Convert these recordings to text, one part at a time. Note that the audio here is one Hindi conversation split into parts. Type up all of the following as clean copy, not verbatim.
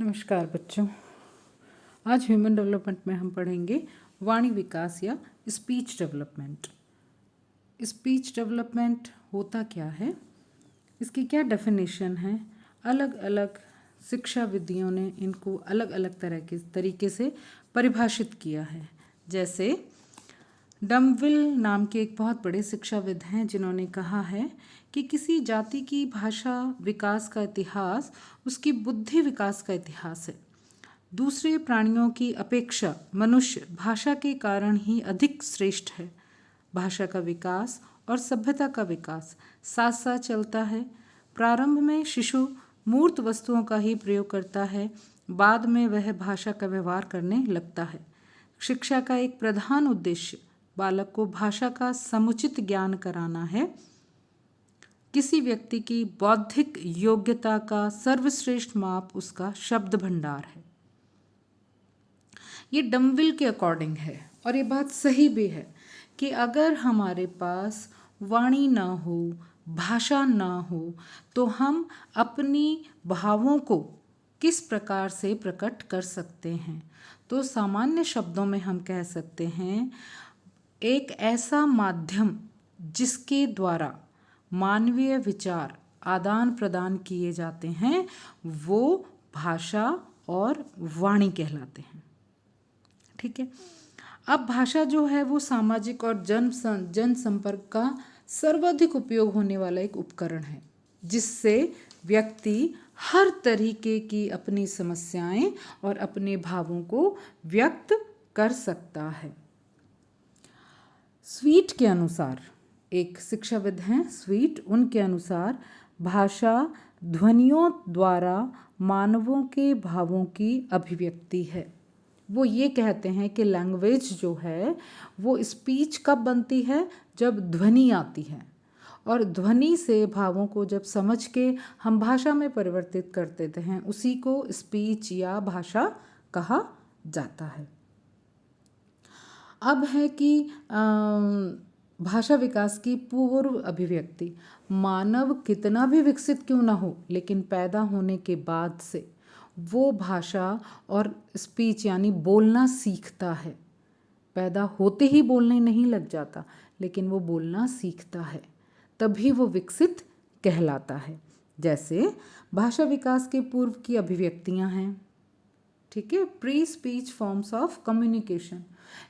नमस्कार बच्चों। आज ह्यूमन डेवलपमेंट में हम पढ़ेंगे वाणी विकास या स्पीच डेवलपमेंट। स्पीच डेवलपमेंट होता क्या है, इसकी क्या डेफिनेशन है। अलग अलग शिक्षा विधियों ने इनको अलग अलग तरह के तरीके से परिभाषित किया है। जैसे डमविल नाम के एक बहुत बड़े शिक्षाविद हैं जिन्होंने कहा है कि किसी जाति की भाषा विकास का इतिहास उसकी बुद्धि विकास का इतिहास है। दूसरे प्राणियों की अपेक्षा मनुष्य भाषा के कारण ही अधिक श्रेष्ठ है। भाषा का विकास और सभ्यता का विकास साथ साथ चलता है। प्रारंभ में शिशु मूर्त वस्तुओं का ही प्रयोग करता है, बाद में वह भाषा का व्यवहार करने लगता है। शिक्षा का एक प्रधान उद्देश्य बालक को भाषा का समुचित ज्ञान कराना है। किसी व्यक्ति की बौद्धिक योग्यता का सर्वश्रेष्ठ माप उसका शब्द भंडार है। ये डमविल के अकॉर्डिंग है और ये बात सही भी है कि अगर हमारे पास वाणी ना हो, भाषा ना हो, तो हम अपनी भावों को किस प्रकार से प्रकट कर सकते हैं। तो सामान्य शब्दों में हम कह सकते हैं एक ऐसा माध्यम जिसके द्वारा मानवीय विचार आदान प्रदान किए जाते हैं वो भाषा और वाणी कहलाते हैं। ठीक है। अब भाषा जो है वो सामाजिक और जन संपर्क का सर्वाधिक उपयोग होने वाला एक उपकरण है जिससे व्यक्ति हर तरीके की अपनी समस्याएं और अपने भावों को व्यक्त कर सकता है। स्वीट के अनुसार, एक शिक्षाविद हैं स्वीट, उनके अनुसार भाषा ध्वनियों द्वारा मानवों के भावों की अभिव्यक्ति है। वो ये कहते हैं कि लैंग्वेज जो है वो स्पीच कब बनती है, जब ध्वनि आती है, और ध्वनि से भावों को जब समझ के हम भाषा में परिवर्तित कर देते हैं उसी को स्पीच या भाषा कहा जाता है। अब है कि भाषा विकास की पूर्व अभिव्यक्ति। मानव कितना भी विकसित क्यों ना हो, लेकिन पैदा होने के बाद से वो भाषा और स्पीच यानी बोलना सीखता है। पैदा होते ही बोलने नहीं लग जाता, लेकिन वो बोलना सीखता है, तभी वो विकसित कहलाता है। जैसे भाषा विकास के पूर्व की अभिव्यक्तियां हैं, ठीक है, pre speech forms of communication.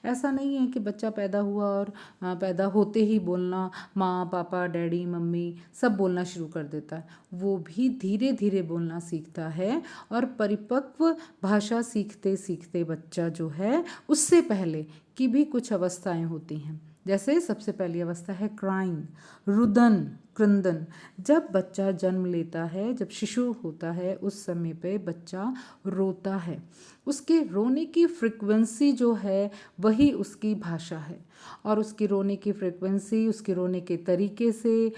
ऐसा नहीं है कि बच्चा पैदा हुआ और पैदा होते ही बोलना माँ पापा डैडी मम्मी सब बोलना शुरू कर देता है। वो भी धीरे धीरे बोलना सीखता है और परिपक्व भाषा सीखते सीखते बच्चा जो है उससे पहले की भी कुछ अवस्थाएं होती हैं। जैसे सबसे पहली अवस्था है क्राइंग, रुदन, क्रंदन। जब बच्चा जन्म लेता है, जब शिशु होता है, उस समय पे बच्चा रोता है। उसके रोने की फ्रिक्वेंसी जो है वही उसकी भाषा है, और उसकी रोने की फ्रिक्वेंसी, उसके रोने के तरीके से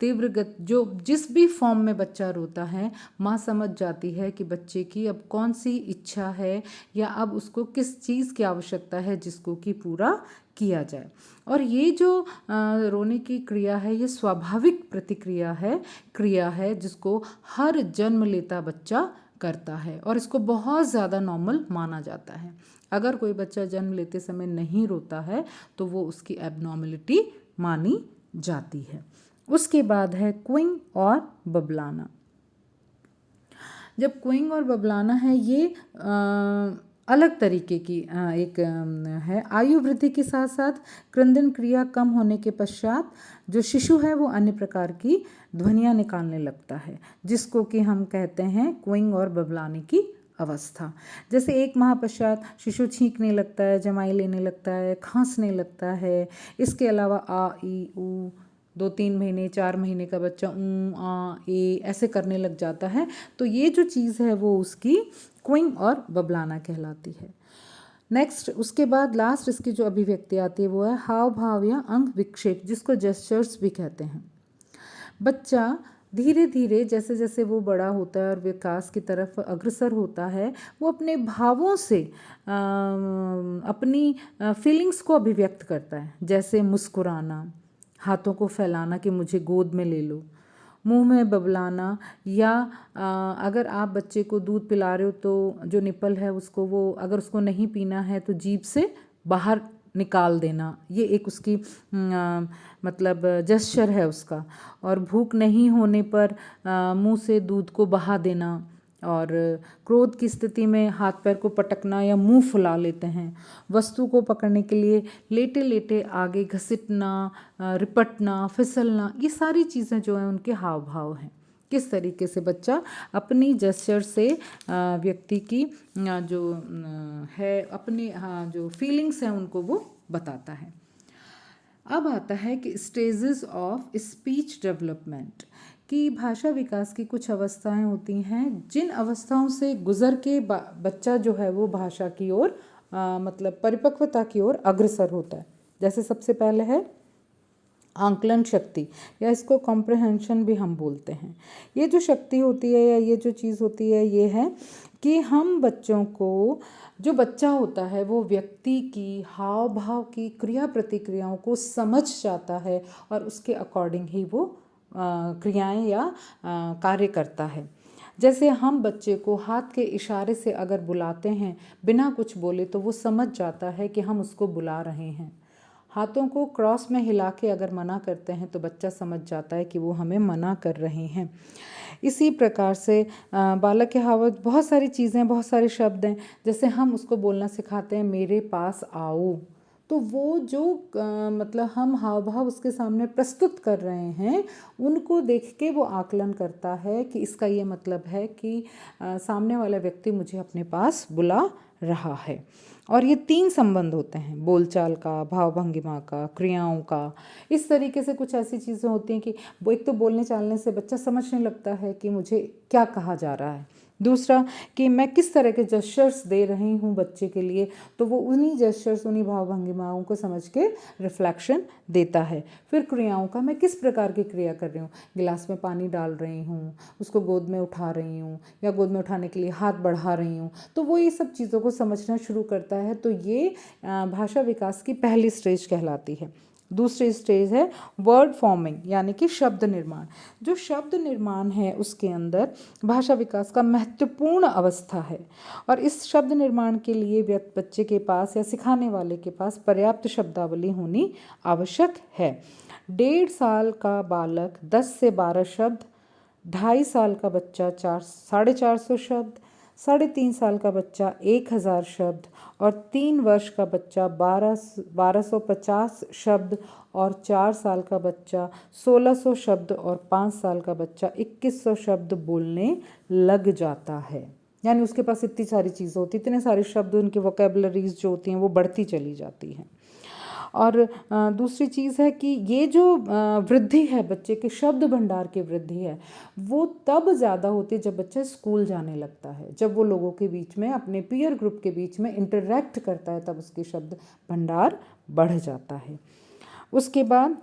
तीव्र जो जिस भी फॉर्म में बच्चा रोता है, माँ समझ जाती है कि बच्चे की अब कौन सी इच्छा है या अब उसको किस चीज़ की आवश्यकता है जिसको कि पूरा किया जाए। और ये जो रोने की क्रिया है ये स्वाभाविक क्रिया है जिसको हर जन्म लेता बच्चा करता है और इसको बहुत ज़्यादा नॉर्मल माना जाता है। अगर कोई बच्चा जन्म लेते समय नहीं रोता है तो वो उसकी एबनॉर्मलिटी मानी जाती है। उसके बाद है क्विंग और बबलाना। जब क्विंग और बबलाना है ये अलग तरीके की एक है। आयु वृद्धि के साथ साथ क्रंदन क्रिया कम होने के पश्चात जो शिशु है वो अन्य प्रकार की ध्वनियाँ निकालने लगता है जिसको कि हम कहते हैं क्विंग और बबलाने की अवस्था। जैसे एक माह पश्चात शिशु छींकने लगता है, जमाई लेने लगता है, खांसने लगता है। इसके अलावा आ ई ऊ 2-3 महीने 4 महीने का बच्चा आ ए ऐसे करने लग जाता है। तो ये जो चीज़ है वो उसकी क्विंग और बबलाना कहलाती है। नेक्स्ट, उसके बाद लास्ट इसकी जो अभिव्यक्ति आती है वो है हाव भाव या अंग विक्षेप, जिसको जेस्चर्स भी कहते हैं। बच्चा धीरे धीरे जैसे जैसे वो बड़ा होता है और विकास की तरफ अग्रसर होता है, वो अपने भावों से अपनी फीलिंग्स को अभिव्यक्त करता है। जैसे मुस्कुराना, हाथों को फैलाना कि मुझे गोद में ले लो, मुंह में बबलाना, या अगर आप बच्चे को दूध पिला रहे हो तो जो निप्पल है उसको वो अगर उसको नहीं पीना है तो जीभ से बाहर निकाल देना, ये एक उसकी मतलब जेस्चर है उसका। और भूख नहीं होने पर मुंह से दूध को बहा देना, और क्रोध की स्थिति में हाथ पैर को पटकना या मुंह फुला लेते हैं। वस्तु को पकड़ने के लिए लेटे लेटे आगे घसीटना, रिपटना, फिसलना, ये सारी चीज़ें जो हैं उनके हाव भाव हैं। किस तरीके से बच्चा अपनी जेस्चर से व्यक्ति की जो है अपनी जो फीलिंग्स हैं उनको वो बताता है। अब आता है कि स्टेजेस ऑफ स्पीच डेवलपमेंट, कि भाषा विकास की कुछ अवस्थाएं होती हैं जिन अवस्थाओं से गुजर के बच्चा जो है वो भाषा की ओर मतलब परिपक्वता की ओर अग्रसर होता है। जैसे सबसे पहले है आंकलन शक्ति, या इसको कॉम्प्रहेंशन भी हम बोलते हैं। ये जो शक्ति होती है या ये जो चीज़ होती है ये है कि हम बच्चों को, जो बच्चा होता है वो व्यक्ति की हाव भाव की क्रिया प्रतिक्रियाओं को समझ जाता है और उसके अकॉर्डिंग ही वो क्रियाएं या कार्य करता है। जैसे हम बच्चे को हाथ के इशारे से अगर बुलाते हैं बिना कुछ बोले तो वो समझ जाता है कि हम उसको बुला रहे हैं। हाथों को क्रॉस में हिला के अगर मना करते हैं तो बच्चा समझ जाता है कि वो हमें मना कर रहे हैं। इसी प्रकार से बालक के हाव बहुत सारी चीज़ें, बहुत सारे शब्द हैं। जैसे हम उसको बोलना सिखाते हैं मेरे पास आओ, तो वो जो मतलब हम हाव भाव उसके सामने प्रस्तुत कर रहे हैं उनको देख के वो आकलन करता है कि इसका ये मतलब है कि सामने वाला व्यक्ति मुझे अपने पास बुला रहा है। और ये 3 संबंध होते हैं, बोलचाल का, भाव भंगिमा का, क्रियाओं का। इस तरीके से कुछ ऐसी चीज़ें होती हैं कि वो एक तो बोलने चालने से बच्चा समझने लगता है कि मुझे क्या कहा जा रहा है। दूसरा कि मैं किस तरह के जेस्चर्स दे रही हूँ बच्चे के लिए, तो वो उन्हीं जेस्चर्स, उन्हीं भाव भंगिमाओं को समझ के रिफ्लेक्शन देता है। फिर क्रियाओं का, मैं किस प्रकार की क्रिया कर रही हूँ, गिलास में पानी डाल रही हूँ, उसको गोद में उठा रही हूँ, या गोद में उठाने के लिए हाथ बढ़ा रही हूँ, तो वो ये सब चीज़ों को समझना शुरू करता है। तो ये भाषा विकास की पहली स्टेज कहलाती है। दूसरी स्टेज है वर्ड फॉर्मिंग, यानी कि शब्द निर्माण। जो शब्द निर्माण है उसके अंदर भाषा विकास का महत्वपूर्ण अवस्था है, और इस शब्द निर्माण के लिए बच्चे के पास या सिखाने वाले के पास पर्याप्त शब्दावली होनी आवश्यक है। 1.5 साल का बालक 10 से 12 शब्द, 2.5 साल का बच्चा 450 शब्द, 3.5 साल का बच्चा 1000 शब्द, और 3 वर्ष का बच्चा 1250 शब्द, और 4 साल का बच्चा 1600 शब्द, और 5 साल का बच्चा 2100 शब्द बोलने लग जाता है। यानी उसके पास इतनी सारी चीज़ें होती, इतने सारे शब्द, उनकी वोकेबलरीज जो होती हैं वो बढ़ती चली जाती हैं। और दूसरी चीज़ है कि ये जो वृद्धि है बच्चे के शब्द भंडार की वृद्धि है वो तब ज़्यादा होती है जब बच्चा स्कूल जाने लगता है, जब वो लोगों के बीच में, अपने पीयर ग्रुप के बीच में इंटरेक्ट करता है, तब उसके शब्द भंडार बढ़ जाता है। उसके बाद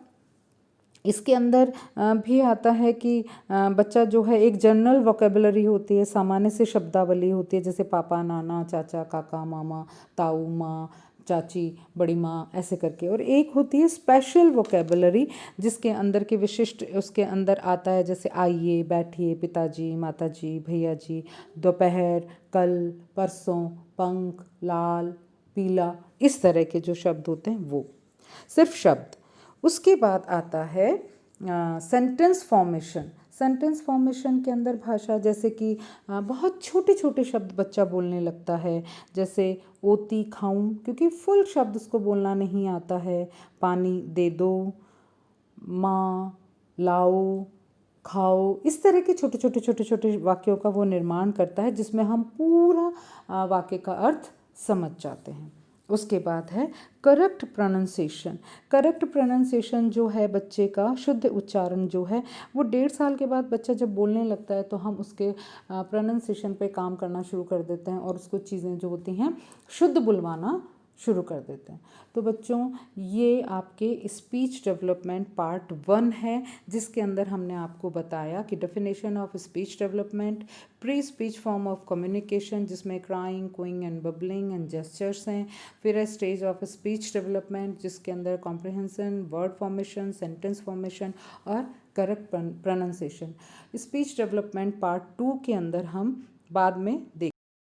इसके अंदर भी आता है कि बच्चा जो है एक जनरल वोकेबलरी होती है, सामान्य से शब्दावली होती है, जैसे पापा, नाना, चाचा, काका, मामा, ताऊ, माँ, चाची, बड़ी माँ, ऐसे करके। और एक होती है स्पेशल वोकेबलरी जिसके अंदर के विशिष्ट, उसके अंदर आता है जैसे आइए, बैठिए, पिताजी, माताजी, भैया जी, दोपहर, कल, परसों, पंख, लाल, पीला, इस तरह के जो शब्द होते हैं वो सिर्फ शब्द। उसके बाद आता है सेंटेंस फॉर्मेशन। सेंटेंस फॉर्मेशन के अंदर भाषा, जैसे कि बहुत छोटे छोटे शब्द बच्चा बोलने लगता है, जैसे ओती खाऊं, क्योंकि फुल शब्द उसको बोलना नहीं आता है। पानी दे दो, माँ, लाओ, खाओ, इस तरह के छोटे छोटे छोटे छोटे वाक्यों का वो निर्माण करता है जिसमें हम पूरा वाक्य का अर्थ समझ जाते हैं। उसके बाद है करेक्ट प्रोनाउंसिएशन। करेक्ट प्रोनाउंसिएशन जो है बच्चे का शुद्ध उच्चारण जो है वो 1.5 साल के बाद बच्चा जब बोलने लगता है तो हम उसके प्रोनाउंसिएशन पे काम करना शुरू कर देते हैं और उसको चीज़ें जो होती हैं शुद्ध बुलवाना शुरू कर देते हैं। तो बच्चों, ये आपके स्पीच डेवलपमेंट पार्ट 1 है, जिसके अंदर हमने आपको बताया कि definition of speech development, pre speech form of communication जिसमें crying, cooing and babbling and gestures हैं। फिर है स्टेज ऑफ स्पीच डेवलपमेंट जिसके अंदर comprehension, word formation, sentence formation और correct pronunciation. Speech development part 2 के अंदर हम बाद में देख